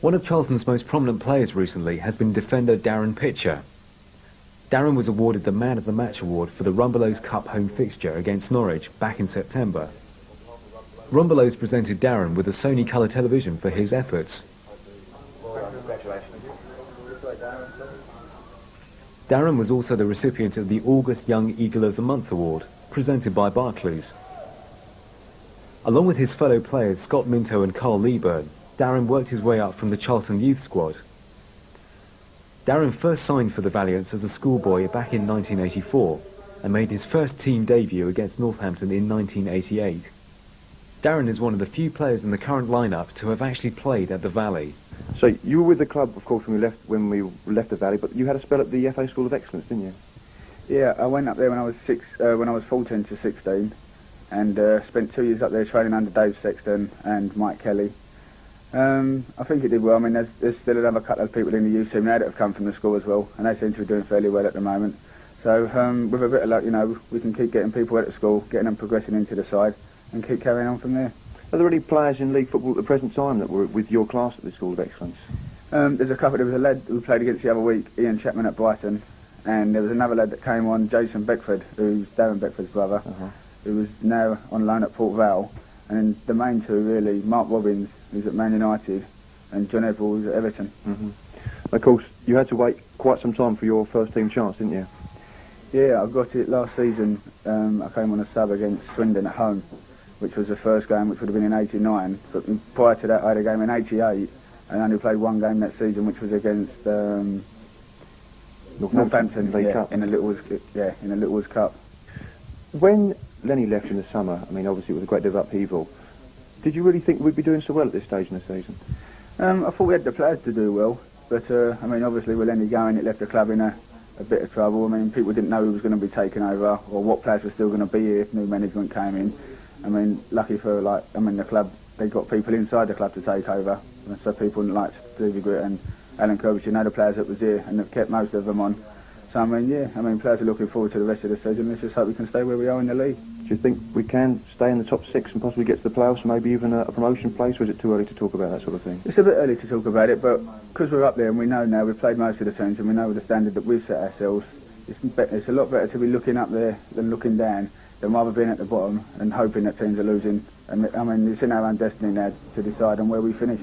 One of Charlton's most prominent players recently has been defender Darren Pitcher. Darren was awarded the Man of the Match award for the Rumbelows Cup home fixture against Norwich back in September. Rumbelows presented Darren with a Sony colour television for his efforts. Darren was also the recipient of the August Young Eagle of the Month award, presented by Barclays. Along with his fellow players Scott Minto and Carl Leeburn, Darren worked his way up from the Charlton youth squad. Darren first signed for the Valiants as a schoolboy back in 1984 and made his first team debut against Northampton in 1988. Darren is one of the few players in the current lineup to have actually played at the Valley. So you were with the club, of course, when we left the Valley, but you had a spell at the FA School of Excellence, didn't you? Yeah, I went up there when I was 14 to 16, and spent 2 years up there training under Dave Sexton and Mike Kelly. I think it did well. I mean, there's still another couple of people in the youth team now that have come from the school as well, and they seem to be doing fairly well at the moment. So with a bit of luck, you know, we can keep getting people out of school, getting them progressing into the side, and keep carrying on from there. Are there any players in league football at the present time that were with your class at the School of Excellence? There's a couple. There was a lad who played against the other week, Ian Chapman at Brighton, and there was another lad that came on, Jason Beckford, who's Darren Beckford's brother, who was now on loan at Port Vale. And the main two, really, Mark Robbins, who's at Man United, and John Everall, who's at Everton. Of course, you had to wait quite some time for your first team chance, didn't you? Yeah, I got it last season. I came on a sub against Swindon at home, which was the first game, which would have been in '89. But prior to that, I had a game in '88, and I only played one game that season, which was against Northampton, in the Little Woods Cup. When Lenny left in the summer, I mean, obviously it was a great deal of upheaval. Did you really think we'd be doing so well at this stage in the season? I thought we had the players to do well, but I mean, obviously with Lenny going, it left the club in a bit of trouble. I mean, people didn't know who was going to be taking over or what players were still going to be here if new management came in. I mean, lucky for the club, they got people inside the club to take over, so people like Stevie Gritt and Alan Kirby, you know, the players that was here, and they've kept most of them on. So I mean, players are looking forward to the rest of the season. Let's just hope we can stay where we are in the league. Do you think we can stay in the top six and possibly get to the playoffs, maybe even a promotion place, or is it too early to talk about that sort of thing? It's a bit early to talk about it, but because we're up there and we know now, we've played most of the teams and we know the standard that we've set ourselves, it's a lot better to be looking up there than looking down, than rather being at the bottom and hoping that teams are losing. And I mean, it's in our own destiny now to decide on where we finish.